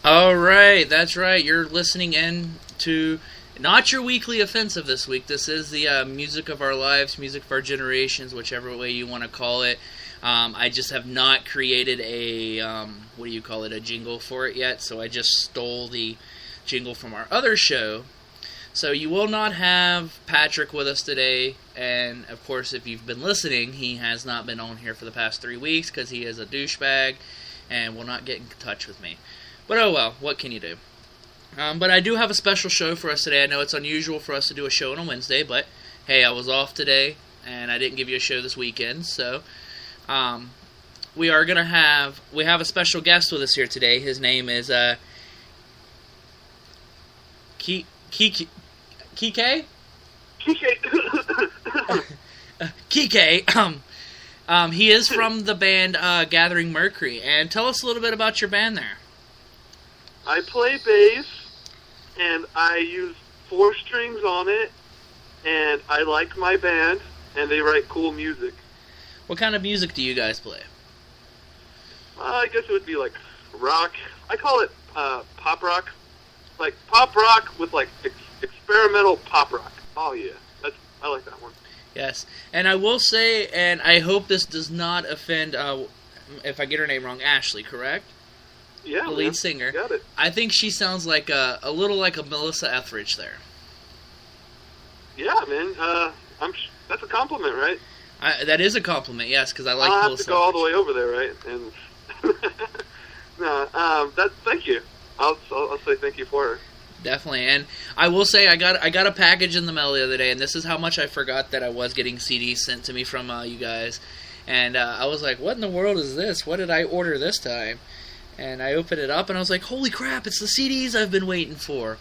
All right, that's right. You're listening in to not your weekly offensive this week. This is the music of our lives, music of our generations, whichever way you want to call it. I just have not created a, a jingle for it yet, so I just stole the jingle from our other show. So you will not have Patrick with us today, and of course if you've been listening, he has not been on here for the past 3 weeks because he is a douchebag and will not get in touch with me. But oh well, what can you do? But I do have a special show for us today. I know it's unusual for us to do a show on a Wednesday, but hey, I was off today, and I didn't give you a show this weekend, so we have a special guest with us here today. His name is Kike? Kike? Kike. He is from the band Gathering Mercury, and tell us a little bit about your band there. I play bass, and I use 4 strings on it, and I like my band, and they write cool music. What kind of music do you guys play? I guess it would be like rock. I call it pop rock. Like pop rock with like experimental pop rock. Oh yeah, I like that one. Yes, and I will say, and I hope this does not offend, if I get her name wrong, Ashley, correct? Yeah, the lead singer. Got it. I think she sounds like a little like a Melissa Etheridge there. Yeah, man. That's a compliment, right? That is a compliment, yes, because I like I'll Melissa. Have to go all the way over there, right? And thank you. I'll say thank you for her. Definitely, and I will say I got a package in the mail the other day, and this is how much I forgot that I was getting CDs sent to me from you guys, and I was like, what in the world is this? What did I order this time? And I opened it up, and I was like, holy crap, it's the CDs I've been waiting for.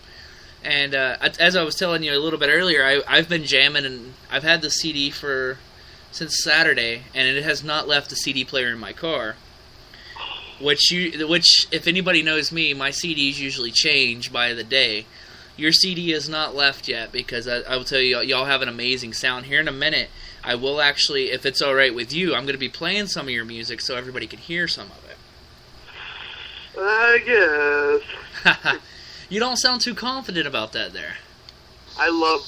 And as I was telling you a little bit earlier, I've been jamming, and I've had the CD since Saturday, and it has not left the CD player in my car. Which, if anybody knows me, my CDs usually change by the day. Your CD has not left yet, because I will tell you, y'all have an amazing sound. Here in a minute, I will actually, if it's alright with you, I'm going to be playing some of your music so everybody can hear some of it. I guess. You don't sound too confident about that there. I love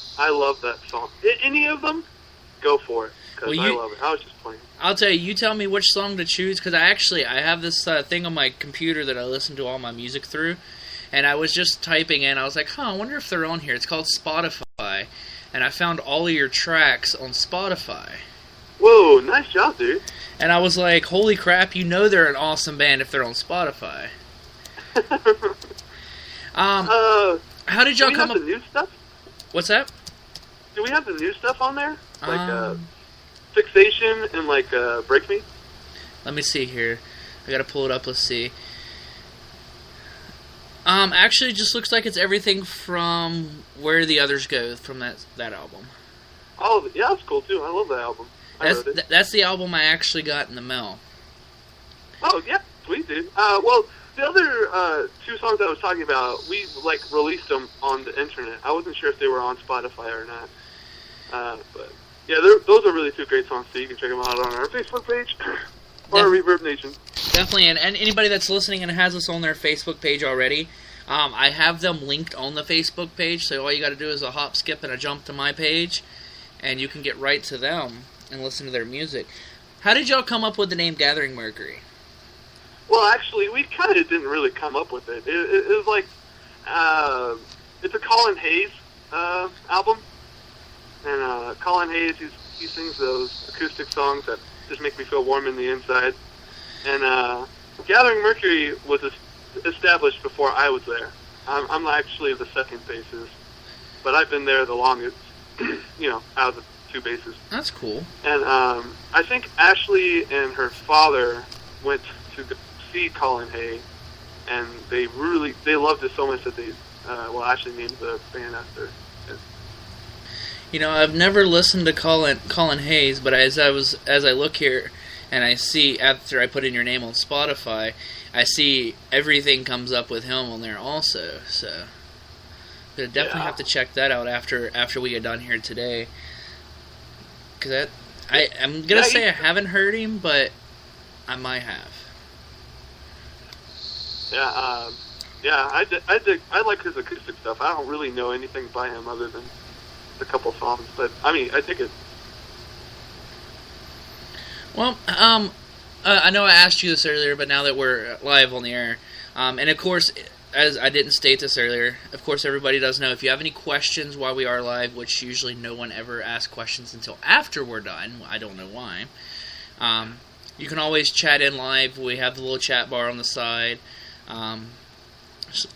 that song. Any of them, go for it. Because I love it. I was just playing. I'll tell you, you tell me which song to choose, because I have this thing on my computer that I listen to all my music through, and I was just typing in, I was like, I wonder if they're on here. It's called Spotify, and I found all of your tracks on Spotify. Whoa, nice job, dude. And I was like, holy crap, you know they're an awesome band if they're on Spotify. How did y'all come up... Do we have the new stuff? What's that? Do we have the new stuff on there? Like, Fixation and, like, Break Me? Let me see here. I gotta pull it up, let's see. Actually, it just looks like it's everything from Where the Others Go from that album. Oh, yeah, that's cool, too. I love that album. That's the album I actually got in the mail. Oh, yeah, sweet, dude. Well, the other 2 songs I was talking about, we, like, released them on the internet. I wasn't sure if they were on Spotify or not. But, yeah, those are really 2 great songs, so you can check them out on our Facebook page or Reverb Nation. Definitely, and anybody that's listening and has us on their Facebook page already, I have them linked on the Facebook page, so all you got to do is a hop, skip, and a jump to my page, and you can get right to them and listen to their music. How did y'all come up with the name Gathering Mercury? Well, actually, we kind of didn't really come up with it. It was like, it's a Colin Hayes album, and Colin Hayes, he sings those acoustic songs that just make me feel warm in the inside. And Gathering Mercury was established before I was there. I'm actually the second bassist, but I've been there the longest, out of the 2 basses. That's cool. And I think Ashley and her father went to see Colin Hay, and they loved it so much that they Ashley named the band after it. I've never listened to Colin Hayes, but as I look here and I see, after I put in your name on Spotify, I see everything comes up with him on there also, so I'm definitely have to check that out after we get done here today. Because I'm going to say I haven't heard him, but I might have. Yeah, yeah, I like his acoustic stuff. I don't really know anything by him other than a couple songs, but I mean, I think it. Well, I know I asked you this earlier, but now that we're live on the air, and of course, as I didn't state this earlier, of course everybody does know, if you have any questions while we are live, which usually no one ever asks questions until after we're done, I don't know why, you can always chat in live. We have the little chat bar on the side.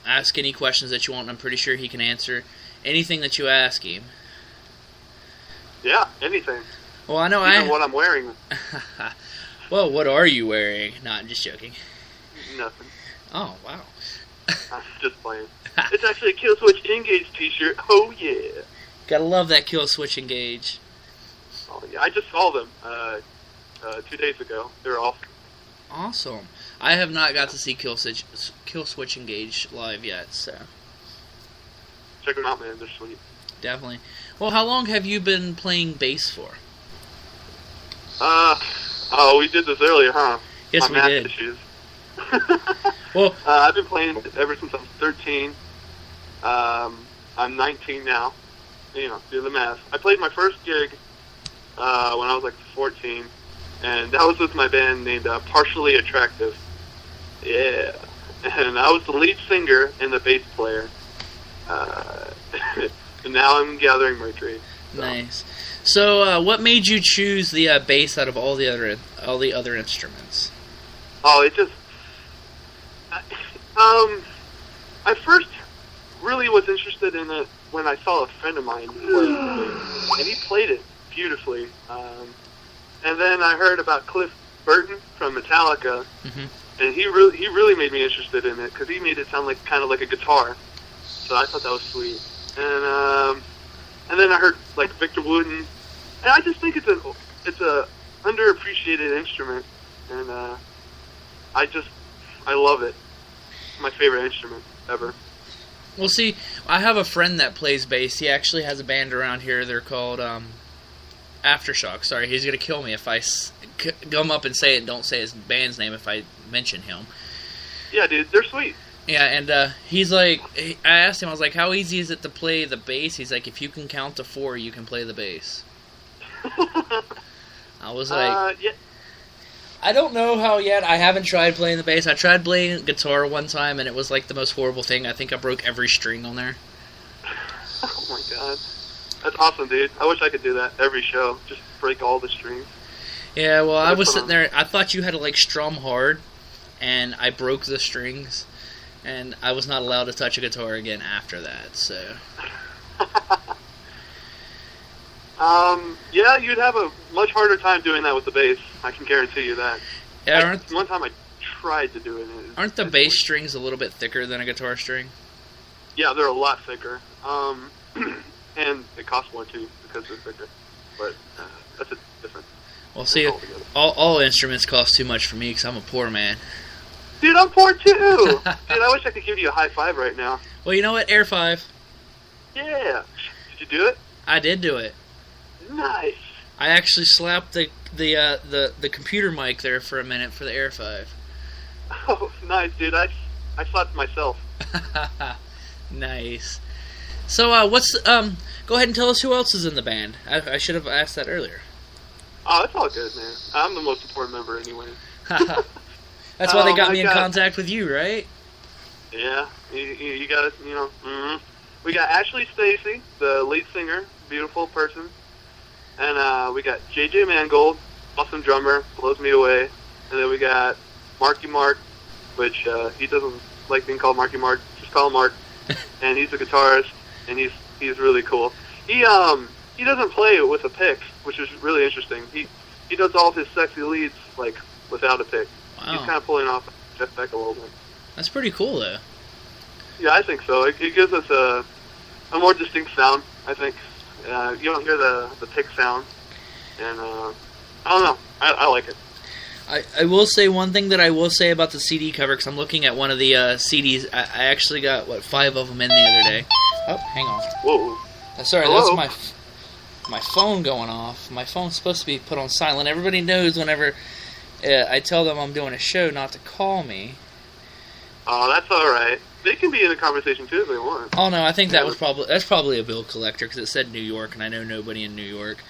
Ask any questions that you want, and I'm pretty sure he can answer anything that you ask him. Yeah, anything. Well, I know Even what I'm wearing. Well, what are you wearing? No, I'm just joking. Nothing. Oh, wow. I'm just playing. It's actually a Kill Switch Engage t-shirt. Oh, yeah. Gotta love that Kill Switch Engage. Oh, yeah. I just saw them 2 days ago. They were awesome. Awesome. I have not got to see Kill Switch Engage live yet, so. Check them out, man. They're sweet. Definitely. Well, how long have you been playing bass for? Oh, we did this earlier, huh? Yes, My we did. Issues. Well, I've been playing ever since I was 13. I'm 19 now. You know, do the math. I played my first gig when I was like 14, and that was with my band named Partially Attractive. Yeah. And I was the lead singer and the bass player. And now I'm gathering Mercury. So. Nice. So, what made you choose the bass out of all the other instruments? Oh, it just. I first really was interested in it when I saw a friend of mine play, and he played it beautifully. And then I heard about Cliff Burton from Metallica, and he really made me interested in it because he made it sound like kind of like a guitar. So I thought that was sweet. And then I heard like Victor Wooten, and I just think it's a underappreciated instrument, and I love it. It's my favorite instrument ever. Well, see, I have a friend that plays bass. He actually has a band around here. They're called Aftershock. Sorry, he's gonna kill me if I come up and say it and don't say his band's name if I mention him. Yeah, dude, they're sweet. Yeah, and he's like, I asked him, I was like, how easy is it to play the bass? He's like, if you can count to 4, you can play the bass. I was like, yeah. I don't know how yet. I haven't tried playing the bass. I tried playing guitar one time, and it was like the most horrible thing. I think I broke every string on there. Oh my god. That's awesome, dude. I wish I could do that every show. Just break all the strings. Yeah, well, I was sitting there. I thought you had to, like, strum hard, and I broke the strings. And I was not allowed to touch a guitar again after that, so. Yeah, you'd have a much harder time doing that with the bass. I can guarantee you that. Yeah, one time I tried to do it. Aren't the bass strings a little bit thicker than a guitar string? Yeah, they're a lot thicker. And it costs more too because they're thicker. But that's a different. Well, see, all instruments cost too much for me because I'm a poor man. Dude, I'm poor too! Dude, I wish I could give you a high five right now. Well, you know what? Air 5. Yeah. Did you do it? I did do it. Nice. I actually slapped the computer mic there for a minute for the Air 5. Oh, nice, dude. I slapped myself. Nice. So, go ahead and tell us who else is in the band. I should have asked that earlier. Oh, it's all good, man. I'm the most important member anyway. That's why they got me in contact with you, right? Yeah, you got it. You know, we got Ashley Stacy, the lead singer, beautiful person, and we got JJ Mangold, awesome drummer, blows me away, and then we got Marky Mark, which he doesn't like being called Marky Mark, just call him Mark, and he's a guitarist, and he's really cool. He doesn't play with a pick, which is really interesting. He does all of his sexy leads like without a pick. Wow. He's kind of pulling off Jeff Beck a little bit. That's pretty cool, though. Yeah, I think so. It gives us a more distinct sound, I think. You don't hear the pick sound. And, I don't know. I like it. I will say one thing that I will say about the CD cover, because I'm looking at one of the CDs. I actually got, 5 of them in the other day. Oh, hang on. Whoa. Sorry, Hello? that's my phone going off. My phone's supposed to be put on silent. Everybody knows whenever I tell them I'm doing a show not to call me. Oh, that's all right. They can be in a conversation too if they want. Oh no, I think that's probably a bill collector because it said New York, and I know nobody in New York.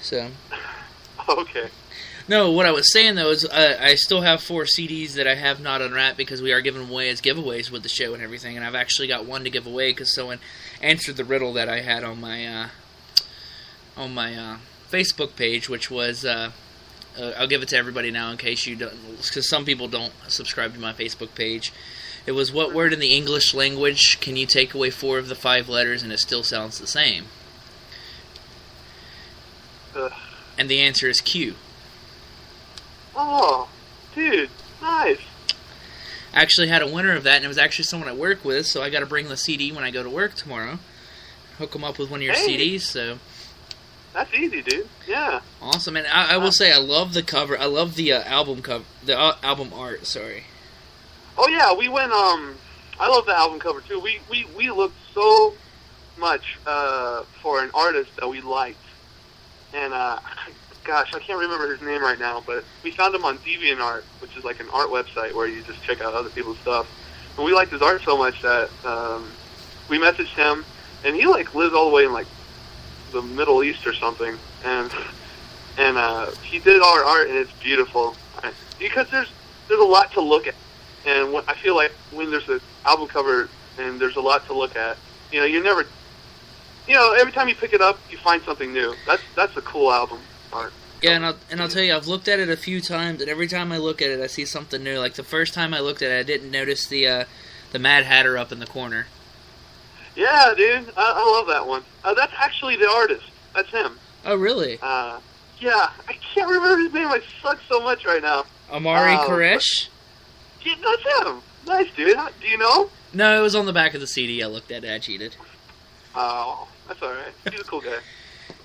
So. Okay. No, what I was saying though is I still have 4 CDs that I have not unwrapped because we are giving away as giveaways with the show and everything, and I've actually got one to give away because someone answered the riddle that I had on my Facebook page, which was I'll give it to everybody now in case you don't, because some people don't subscribe to my Facebook page. It was, what word in the English language can you take away 4 of the 5 letters and it still sounds the same? And the answer is Q. Oh, dude, nice. I actually had a winner of that, and it was actually someone I work with, so I got to bring the CD when I go to work tomorrow. Hook them up with one of your CDs, so... That's easy, dude. Yeah. Awesome, and I will say I love the cover. I love the album cover, the album art. Sorry. Oh yeah, we went. I love the album cover too. We looked so much for an artist that we liked, and gosh, I can't remember his name right now, but we found him on DeviantArt, which is like an art website where you just check out other people's stuff. And we liked his art so much that we messaged him, and he like lives all the way in like the Middle East or something, and he did our art, and it's beautiful because there's a lot to look at, and I feel like when there's an album cover and there's a lot to look at, you never, every time you pick it up, you find something new. That's a cool album art. Yeah, and I'll tell you, I've looked at it a few times, and every time I look at it, I see something new. Like the first time I looked at it, I didn't notice the Mad Hatter up in the corner. Yeah, dude, I love that one. That's actually the artist. That's him. Oh, really? Yeah, I can't remember his name. I suck so much right now. Amari Koresh? Yeah, that's him. Nice, dude. Do you know? No, it was on the back of the CD. I looked at it. I cheated. Oh, that's all right. He's a cool guy.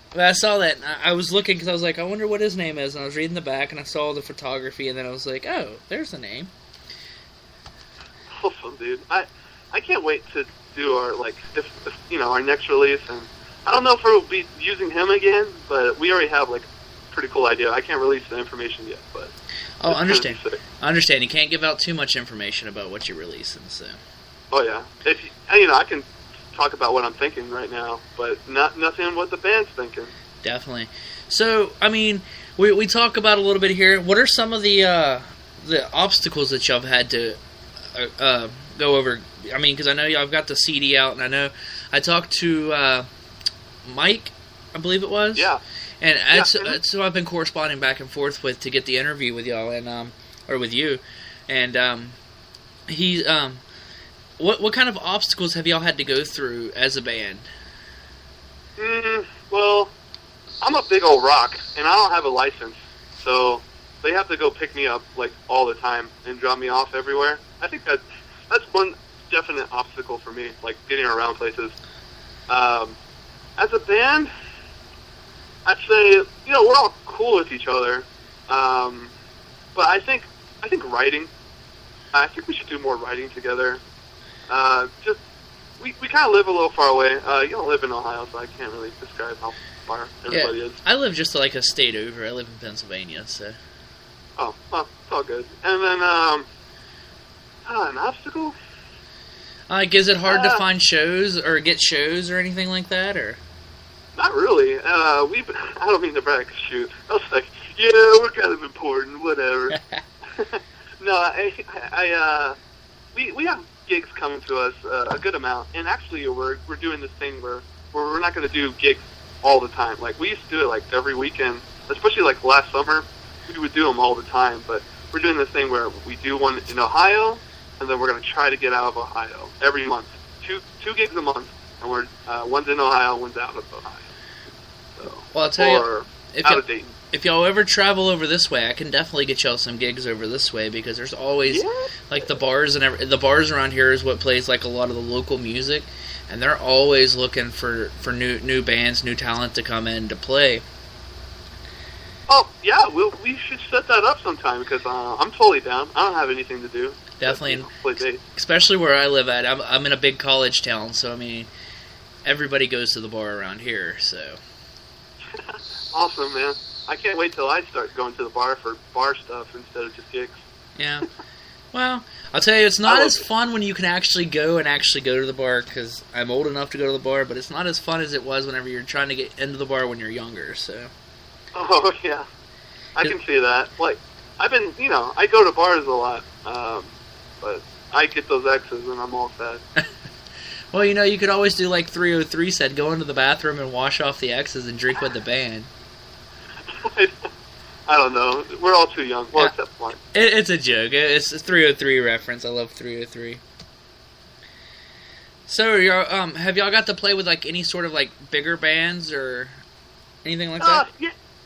But I saw that, and I was looking, because I was like, I wonder what his name is, and I was reading the back, and I saw the photography, and then I was like, oh, there's the name. Awesome, dude. I can't wait to do our, if our next release, and I don't know if we'll be using him again, but we already have, a pretty cool idea. I can't release the information yet, but... Oh, I understand. I understand. You can't give out too much information about what you're releasing, so... Oh, yeah. I can talk about what I'm thinking right now, but nothing what the band's thinking. Definitely. So, I mean, we talk about a little bit here. What are some of the obstacles that y'all have had to go over? I mean, because I know y'all have got the CD out, and I know I talked to Mike, I believe it was. Yeah. And so I've been corresponding back and forth with to get the interview with y'all and or with you, and he's what kind of obstacles have y'all had to go through as a band? Well, I'm a big old rock, and I don't have a license, so they have to go pick me up all the time and drop me off everywhere. I think that's one definite obstacle for me, getting around places. As a band, I'd say we're all cool with each other, but I think writing. I think we should do more writing together. We kind of live a little far away. You don't live in Ohio, so I can't really describe how far everybody is. I live just a state over. I live in Pennsylvania, so. Oh, well, it's all good. And then an obstacle. Is it hard to find shows or get shows or anything like that, or? Not really. I don't mean to brag. Shoot, I was like, yeah, we're kind of important, whatever. No, we have gigs coming to us a good amount, and actually we're doing this thing where we're not going to do gigs all the time. We used to do it every weekend, especially last summer. We would do them all the time, but we're doing this thing where we do one in Ohio, and then we're going to try to get out of Ohio every month. Two gigs a month, and we're one's in Ohio, one's out of Ohio. So, well, I'll tell you, if y'all ever travel over this way, I can definitely get y'all some gigs over this way, because there's always the bars and the bars around here is what plays a lot of the local music, and they're always looking for new bands, new talent to come in to play. Oh yeah, we should set that up sometime, because I'm totally down. I don't have anything to do. Definitely, especially where I live at. I'm in a big college town, so I mean, everybody goes to the bar around here. So awesome, man! I can't wait till I start going to the bar for bar stuff instead of just gigs. Yeah. Well, I'll tell you, it's not as fun when you can actually go to the bar, because I'm old enough to go to the bar, but it's not as fun as it was whenever you're trying to get into the bar when you're younger, so. Oh, yeah. I can see that. Like, I go to bars a lot, but I get those X's and I'm all sad. Well, you could always do like 303 said, go into the bathroom and wash off the X's and drink with the band. I don't know. We're all too young. Well, except one. It's a joke. It's a 303 reference. I love 303. So, have y'all got to play with like any sort of like bigger bands or anything like that?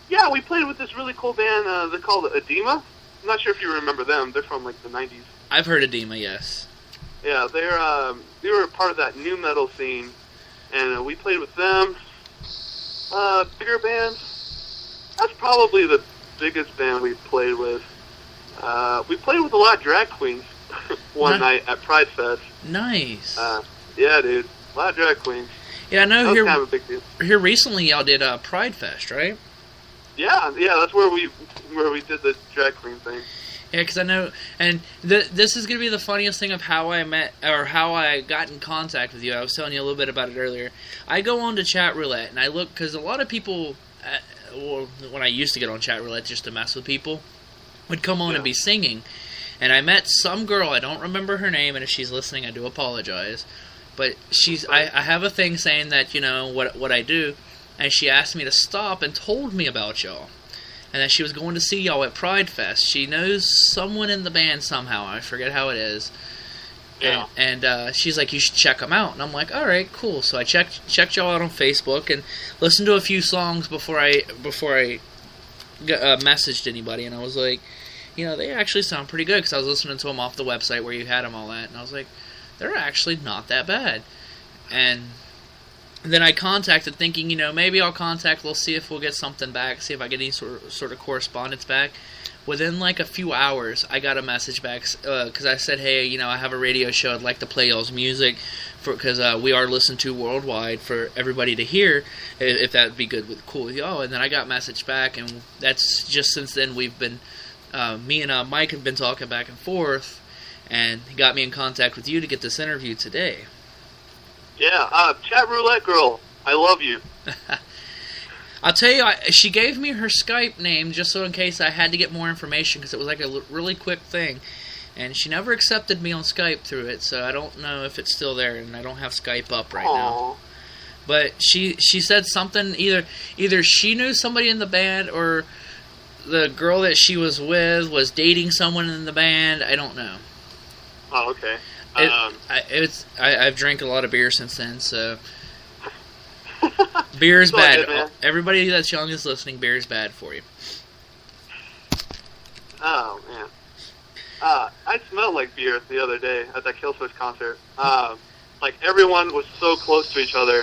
Yeah, we played with this really cool band. They're called Edema. I'm not sure if you remember them. They're from like the 90s. I've heard Edema, yes. Yeah, they were part of that new metal scene, and we played with them. Bigger bands. That's probably the biggest band we played with. We played with a lot of drag queens one night at Pride Fest. Nice. Yeah, dude, a lot of drag queens. Yeah, I know. That was kind of a big deal. Here recently, y'all did Pride Fest, right? Yeah, that's where we did the drag queen thing. Yeah, because I know, and this is going to be the funniest thing of how I met, or how I got in contact with you. I was telling you a little bit about it earlier. I go on to Chat Roulette, and I look, because a lot of people, when I used to get on Chat Roulette just to mess with people, would come on and be singing. And I met some girl, I don't remember her name, and if she's listening, I do apologize. But I have a thing saying that, what I do, and she asked me to stop and told me about y'all. And that she was going to see y'all at Pride Fest. She knows someone in the band somehow. I forget how it is. Yeah. And she's like, you should check them out. And I'm like, all right, cool. So I checked y'all out on Facebook and listened to a few songs before I messaged anybody. And I was like, they actually sound pretty good, because I was listening to them off the website where you had them all at. And I was like, they're actually not that bad. And then I contacted, thinking, maybe I'll contact, we'll see if we'll get something back, see if I get any sort of correspondence back. Within like a few hours, I got a message back, because I said, hey, I have a radio show, I'd like to play y'all's music, because we are listened to worldwide for everybody to hear, if that would be cool with y'all. And then I got message back, and that's just since then we've been, me and Mike have been talking back and forth, and he got me in contact with you to get this interview today. Yeah, Chat Roulette Girl, I love you. I'll tell you, she gave me her Skype name just so in case I had to get more information, because it was like a really quick thing. And she never accepted me on Skype through it, so I don't know if it's still there, and I don't have Skype up right now. But she said something, either she knew somebody in the band, or the girl that she was with was dating someone in the band. I don't know. Oh, okay. I've drank a lot of beer since then, so beer is bad. Good, everybody that's young is listening, beer is bad for you. Oh, man. I smelled like beer the other day at that Killswitch concert. Like, everyone was so close to each other,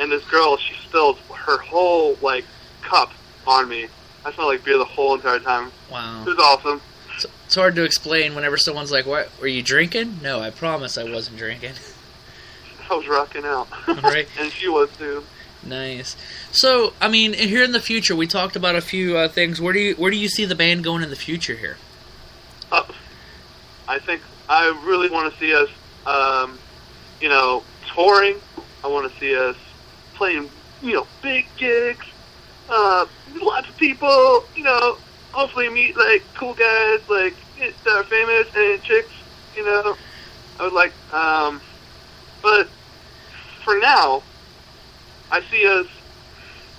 and this girl, she spilled her whole, cup on me. I smelled like beer the whole entire time. Wow. It was awesome. It's hard to explain whenever someone's like, what, were you drinking? No, I promise I wasn't drinking. I was rocking out. Right. And she was too. Nice. So, I mean, here in the future, we talked about a few things. Where do you see the band going in the future here? I think I really want to see us, touring. I want to see us playing, big gigs. Lots of people, hopefully meet, cool guys, that are famous, and chicks, I would like, but for now, I see us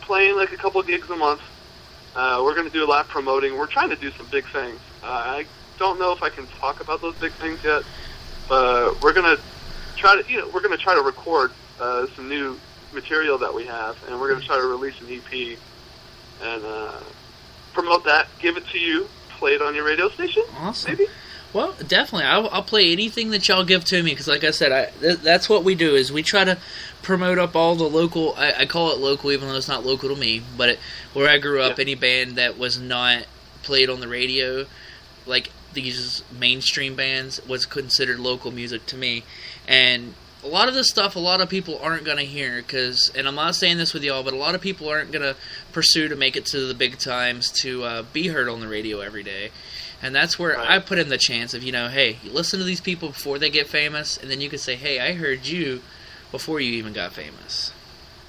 playing, a couple gigs a month. We're going to do a lot of promoting. We're trying to do some big things. I don't know if I can talk about those big things yet, but we're going to try to record some new material that we have, and we're going to try to release an EP and promote that, give it to you, play it on your radio station. Awesome. Maybe. Well, definitely. I'll play anything that y'all give to me, because like I said, that's what we do, is we try to promote up all the local, I call it local even though it's not local to me, but where I grew up, any band that was not played on the radio, like these mainstream bands, was considered local music to me. And a lot of this stuff, a lot of people aren't going to hear, and I'm not saying this with y'all, but a lot of people aren't going to pursue to make it to the big times to be heard on the radio every day. And that's where Right. I put in the chance of, hey, you listen to these people before they get famous, and then you can say, hey, I heard you before you even got famous.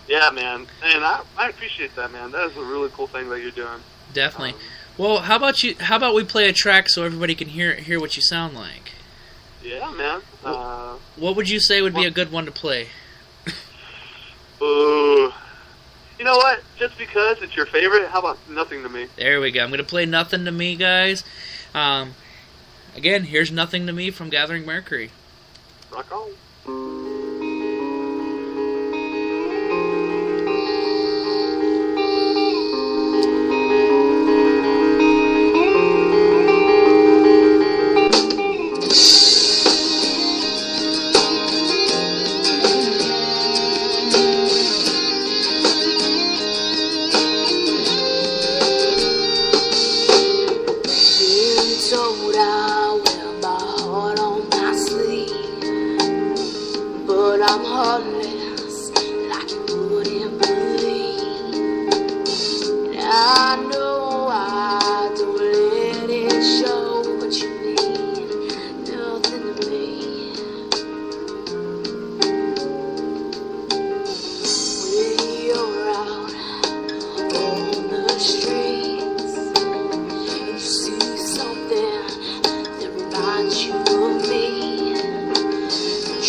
Yeah, man. And I appreciate that, man. That is a really cool thing that you're doing. Definitely. Well, how about we play a track so everybody can hear what you sound like? Yeah, man. What would you say would be a good one to play? Ooh. You know what? Just because it's your favorite, how about Nothing to Me? There we go. I'm going to play Nothing to Me, guys. Again, here's Nothing to Me from Gathering Mercury. Rock on.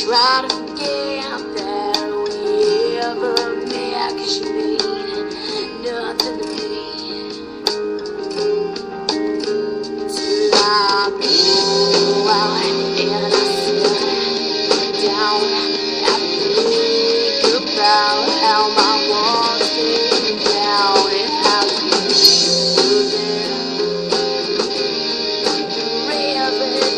Try to forget that we ever met, 'cause you mean nothing to me. Till I go out and I sit down and think about how my walls came down and how you stood there through everything.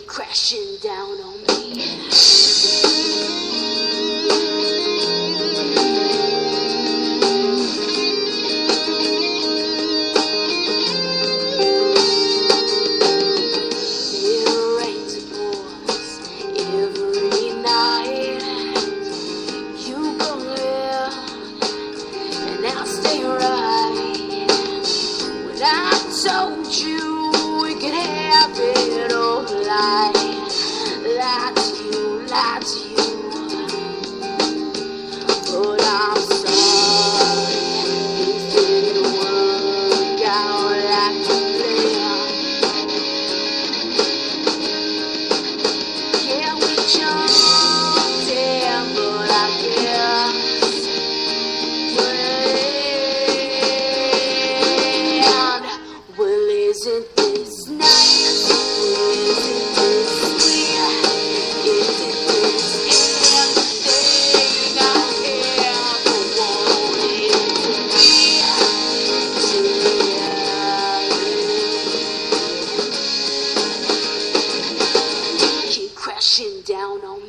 Crashing down on me. It rains and pours every night. You go there and I'll stay right. When I told you we could have it all, lied to you, but I'm sorry, it didn't work out like you planned. Yeah, we jumped in, but I guess well, isn't this nice? Isn't this sweet? Isn't this everything I ever wanted to be? Keep crashing down on me.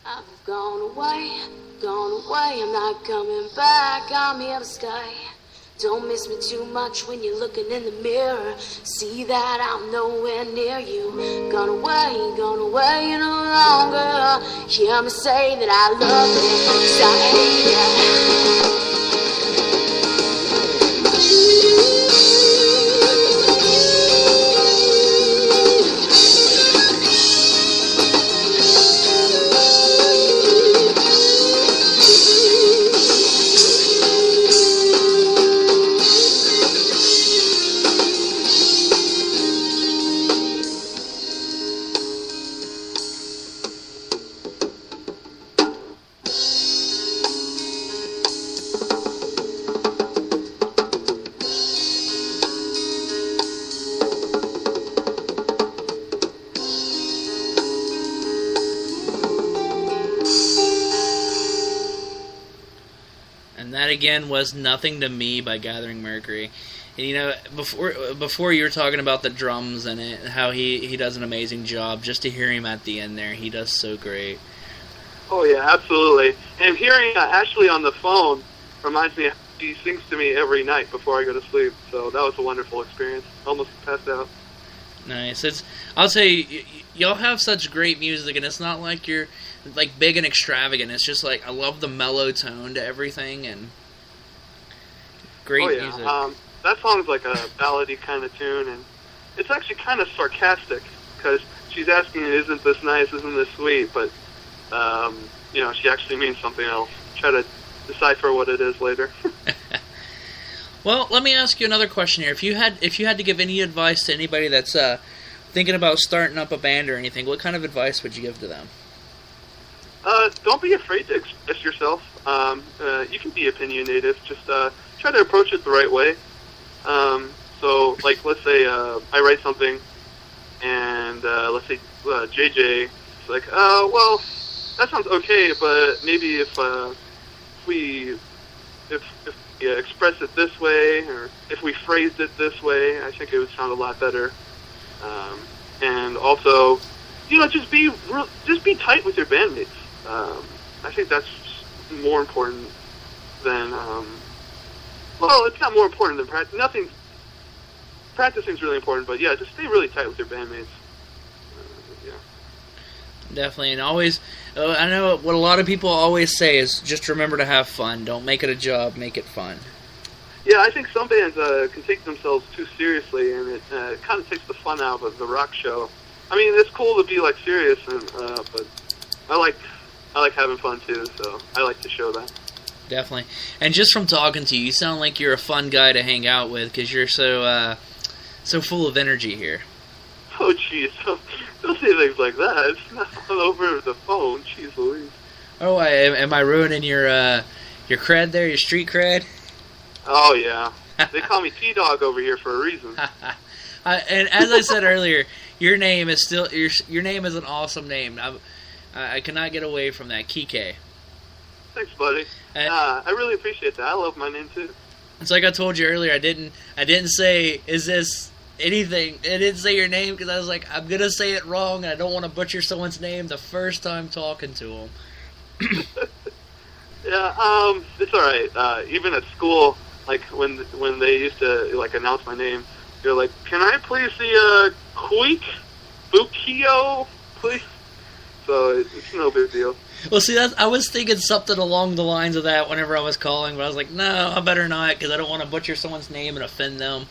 I've gone away, I'm not coming back, I'm here to stay. Don't miss me too much when you're looking in the mirror. See that I'm nowhere near you. Gone away, you're no longer. Hear me say that I love you, 'cause I hate you. that again was Nothing to Me by Gathering Mercury. And, you know, before you were talking about the drums and it, how he does an amazing job. Just to hear him at the end there, he does so great. Oh, yeah, absolutely. And hearing Ashley on the phone reminds me, she sings to me every night before I go to sleep. So that was a wonderful experience. Almost passed out. Nice. I'll tell you, y'all have such great music, and it's not like you're like big and extravagant. It's just like I love the mellow tone to everything, and great music. That song's like a ballady kind of tune, and it's actually kind of sarcastic because she's asking, "Isn't this nice? Isn't this sweet?" But you know, she actually means something else. Try to decipher what it is later. Well, let me ask you another question here. If you had to give any advice to anybody that's thinking about starting up a band or anything, what kind of advice would you give to them? Don't be afraid to express yourself. You can be opinionated. Just try to approach it the right way. So, like, let's say I write something, and let's say JJ is like, well, that sounds okay, but maybe if we express it this way, or if we phrased it this way, I think it would sound a lot better. And also, you know, just be tight with your bandmates. I think that's more important than well, it's not more important than practice. Practicing is really important, but yeah, just stay really tight with your bandmates. Yeah. Definitely, and always, I know what a lot of people always say is just remember to have fun. Don't make it a job, make it fun. Yeah, I think some bands can take themselves too seriously, and it kind of takes the fun out of the rock show. I mean, it's cool to be like serious, and but I like having fun too, so I like to show that. Definitely, and just from talking to you, you sound like you're a fun guy to hang out with because you're so full of energy here. Oh, jeez. Don't say things like that. It's not over the phone. Jeez Louise. Oh, am I ruining your cred there, your street cred? Oh, yeah. They call me T-Dog over here for a reason. And as I said earlier, your name is still your name is an awesome name. I cannot get away from that, Kike. Thanks, buddy. I really appreciate that. I love my name too. It's like I told you earlier. I didn't say is this anything. I didn't say your name because I was like I'm gonna say it wrong, and I don't want to butcher someone's name the first time talking to them. Yeah, it's all right. Even at school, like when they used to like announce my name, they're like, "Can I please see Queek Bukio, please?" So it's no big deal. Well, see, I was thinking something along the lines of that whenever I was calling, but I was like, no, I better not, because I don't want to butcher someone's name and offend them.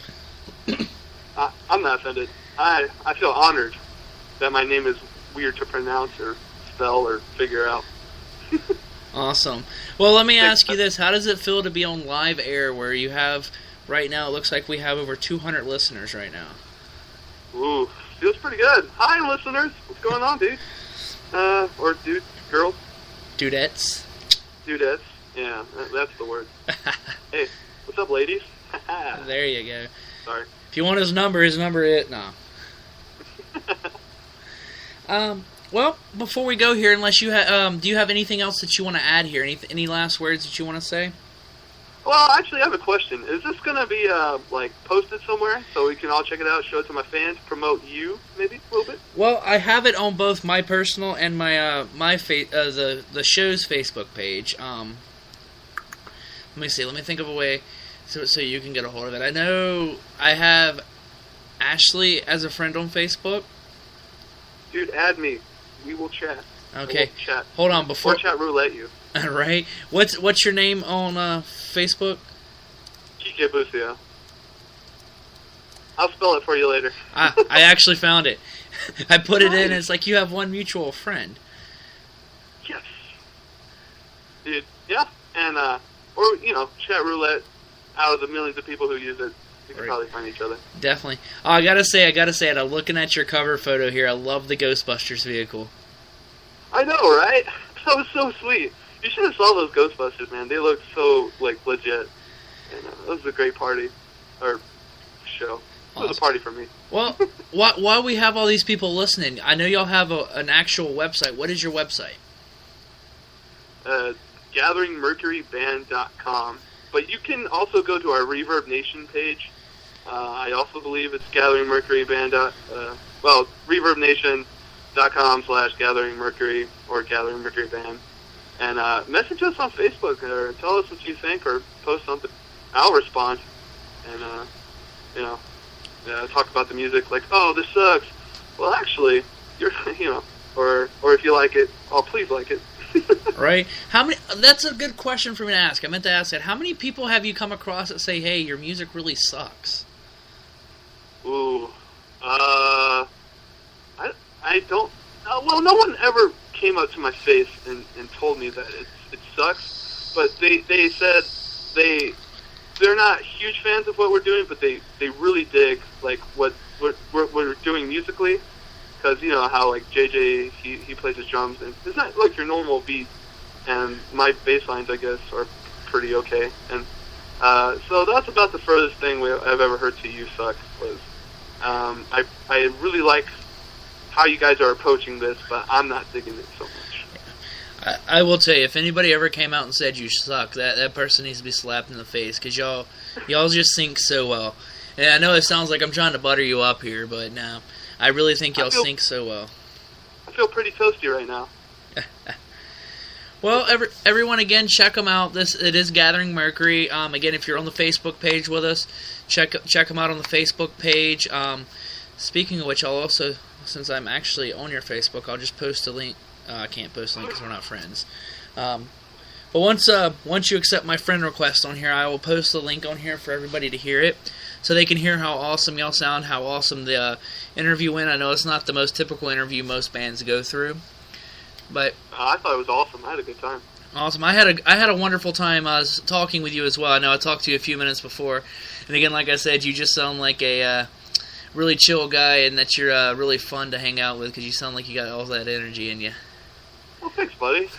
I'm not offended. I feel honored that my name is weird to pronounce or spell or figure out. Awesome. Well, let me ask you this. How does it feel to be on live air where you have, right now, it looks like we have over 200 listeners right now? Ooh, feels pretty good. Hi, listeners. What's going on, dude? Or dude. Girls? Dudettes. Dudettes. Yeah, that's the word. Hey, what's up, ladies? There you go. Sorry. If you want his number it. No. Well, before we go here, unless you do you have anything else that you want to add here? Any last words that you want to say? Well, actually, I have a question. Is this going to be, like, posted somewhere so we can all check it out, show it to my fans, promote you, maybe, a little bit? Well, I have it on both my personal and my the show's Facebook page. Let me see. Let me think of a way so you can get a hold of it. I know I have Ashley as a friend on Facebook. Dude, add me. We will chat. Okay. We'll chat. Hold on before. Or chat roulette you. Right. What's your name on Facebook? Kike Busia. I'll spell it for you later. I actually found it. I put it in, and it's like you have one mutual friend. Yes. Dude, yeah. And, or, you know, chat roulette, out of the millions of people who use it, we can probably find each other. Definitely. Oh, I gotta say it. I'm looking at your cover photo here. I love the Ghostbusters vehicle. I know, right? That was so sweet. You should have saw those Ghostbusters, man. They looked so, like, legit. And it was a great party. Or show. It was a party for me. Well, while we have all these people listening, I know y'all have an actual website. What is your website? GatheringMercuryband.com. But you can also go to our Reverb Nation page. I also believe it's Gathering Mercury Band. ReverbNation.com/Gathering Mercury or Gathering Mercury Band. And message us on Facebook or tell us what you think or post something. I'll respond and talk about the music. Like, oh, this sucks. Well, actually, you're or if you like it, oh, please like it. Right? How many? That's a good question for me to ask. I meant to ask that. How many people have you come across that say, "Hey, your music really sucks"? Ooh, I don't. Well, no one ever came up to my face and told me that it sucks. But they said they're not huge fans of what we're doing, but they really dig like what we're doing musically. Because you know how like JJ he plays his drums and it's not like your normal beat, and my bass lines I guess are pretty okay. And so that's about the furthest thing I've ever heard to "You Suck" was I really like how you guys are approaching this, but I'm not digging it so much. I will tell you, if anybody ever came out and said you suck, that person needs to be slapped in the face, because y'all just sync so well. And I know it sounds like I'm trying to butter you up here, but no, I really think y'all sync so well. I feel pretty toasty right now. Well, everyone, again, check them out. It is Gathering Mercury. Again, if you're on the Facebook page with us, check them out on the Facebook page. Speaking of which, I'll also, since I'm actually on your Facebook, I'll just post a link. I can't post a link because we're not friends. But once you accept my friend request on here, I will post the link on here for everybody to hear it, so they can hear how awesome y'all sound, how awesome the interview went. I know it's not the most typical interview most bands go through, but I thought it was awesome. I had a good time. Awesome. I had a wonderful time talking with you as well. I know I talked to you a few minutes before, and again, like I said, you just sound like a really chill guy, and that you're really fun to hang out with because you sound like you got all that energy in you. Well, thanks, buddy.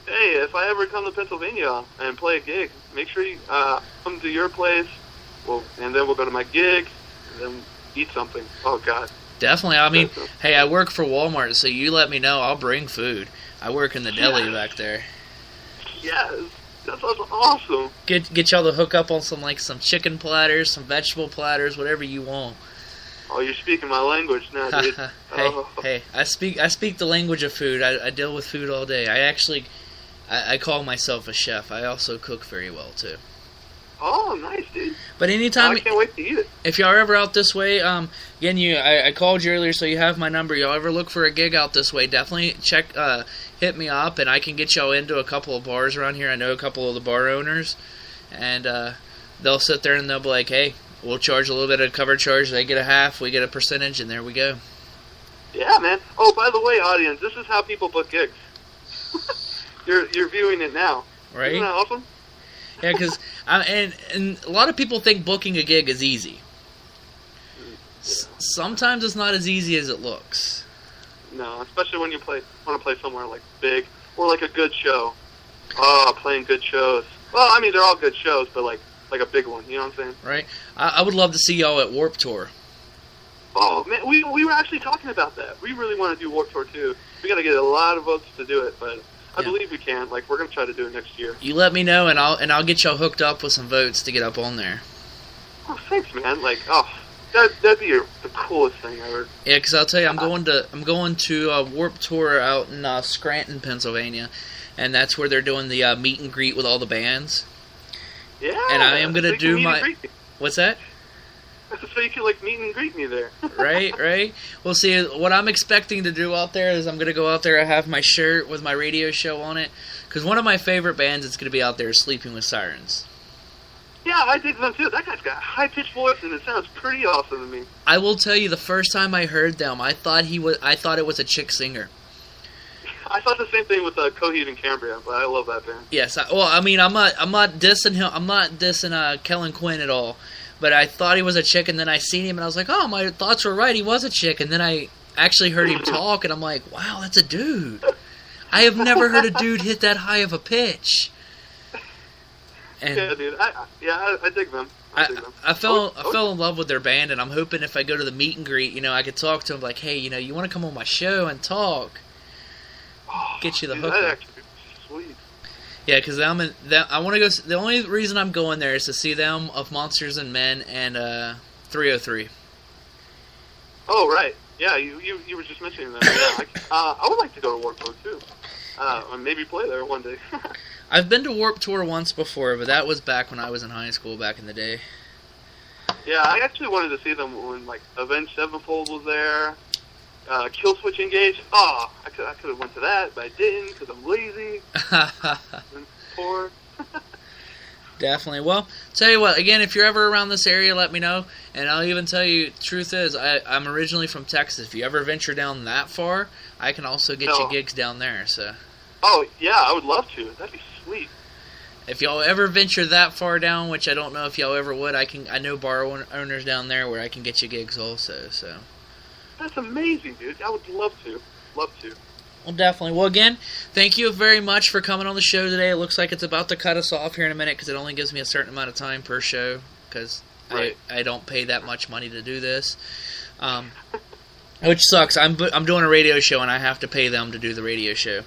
Hey, if I ever come to Pennsylvania and play a gig, make sure you come to your place. And then we'll go to my gig, and then eat something. Oh, God. Definitely. I mean, hey, I work for Walmart, so you let me know. I'll bring food. I work in the deli back there. Yes. That sounds awesome. Get y'all to hook up on some chicken platters, some vegetable platters, whatever you want. Oh, you're speaking my language now, dude. Hey, I speak the language of food. I deal with food all day. I call myself a chef. I also cook very well, too. Oh, nice, dude. But anytime, I can't wait to eat it. If y'all are ever out this way, again, I called you earlier, so you have my number. Y'all ever look for a gig out this way, definitely hit me up, and I can get y'all into a couple of bars around here. I know a couple of the bar owners, and they'll sit there and they'll be like, hey, we'll charge a little bit of cover charge. They get a half, we get a percentage, and there we go. Yeah, man. Oh, by the way, audience, this is how people book gigs. You're viewing it now. Right? Isn't that awesome? Yeah, because and a lot of people think booking a gig is easy. Sometimes it's not as easy as it looks. No, especially when you want to play somewhere like big or like a good show. Oh, playing good shows. Well, I mean they're all good shows, but like a big one. You know what I'm saying? Right. I would love to see y'all at Warped Tour. Oh man, we were actually talking about that. We really want to do Warped Tour too. We got to get a lot of votes to do it, but I believe we can. We're gonna try to do it next year. You let me know, and I'll get y'all hooked up with some votes to get up on there. Oh, thanks, man. That'd be the coolest thing ever. Yeah, because I'll tell you, I'm going to Warped Tour out in Scranton, Pennsylvania, and that's where they're doing the meet and greet with all the bands. Yeah. And I am gonna do my. What's that? So you can meet and greet me there. Right. Well, see, what I'm expecting to do out there is I'm going to go out there. I have my shirt with my radio show on it. Because one of my favorite bands that's going to be out there is Sleeping with Sirens. Yeah, I dig them too. That guy's got a high-pitched voice, and it sounds pretty awesome to me. I will tell you, the first time I heard them, I thought it was a chick singer. I thought the same thing with Coheed and Cambria, but I love that band. Yes, I'm not dissing him. I'm not dissing Kellen Quinn at all. But I thought he was a chick, and then I seen him, and I was like, oh, my thoughts were right, he was a chick. And then I actually heard him talk, and I'm like, wow, that's a dude. I have never heard a dude hit that high of a pitch. And yeah, dude. I dig them. I fell in love with their band, and I'm hoping if I go to the meet and greet, I could talk to them like, hey, you want to come on my show and talk? Get you the hookup. That'd actually be sweet. Yeah, because I want to go. The only reason I'm going there is to see them of Monsters and Men and 303. Oh, right. Yeah, you were just mentioning that. Yeah, I would like to go to Warped Tour, too. And maybe play there one day. I've been to Warped Tour once before, but that was back when I was in high school, back in the day. Yeah, I actually wanted to see them when, like, Avenged Sevenfold was there. Killswitch Engage. Oh, I could have went to that, but I didn't because I'm lazy. And poor. Definitely. Well, tell you what, again, if you're ever around this area, let me know. And I'll even tell you, truth is, I'm originally from Texas. If you ever venture down that far, I can also get you gigs down there. So. Oh, yeah, I would love to. That'd be sweet. If y'all ever venture that far down, which I don't know if y'all ever would, I know bar owners down there where I can get you gigs also. So. That's amazing, dude. I would love to. Love to. Well, definitely. Well, again, thank you very much for coming on the show today. It looks like it's about to cut us off here in a minute because it only gives me a certain amount of time per show because right. I don't pay that much money to do this, which sucks. I'm doing a radio show and I have to pay them to do the radio show.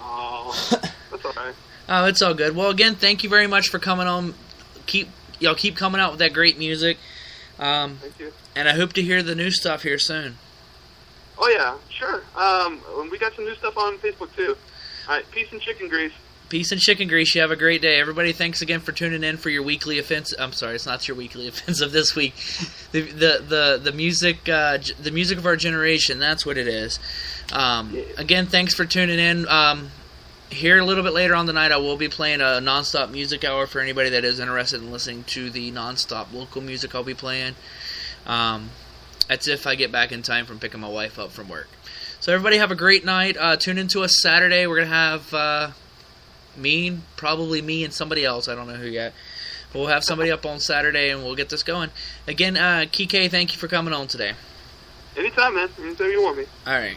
Oh, that's all right. Oh, it's all good. Well, again, thank you very much for coming on. Keep coming out with that great music. Thank you. And I hope to hear the new stuff here soon. Oh, yeah, sure. We got some new stuff on Facebook, too. All right, peace and chicken grease. Peace and chicken grease. You have a great day. Everybody, thanks again for tuning in for your weekly offense. I'm sorry, it's not your weekly offensive this week. The music of our generation, that's what it is. Again, thanks for tuning in. Here a little bit later on tonight, I will be playing a non-stop music hour for anybody that is interested in listening to the non-stop local music I'll be playing. That's if I get back in time from picking my wife up from work. So everybody have a great night. Tune into us Saturday. We're going to have probably me and somebody else. I don't know who yet. But we'll have somebody up on Saturday and we'll get this going. Again, Kike, thank you for coming on today. Anytime, man. Anytime you want me. All right.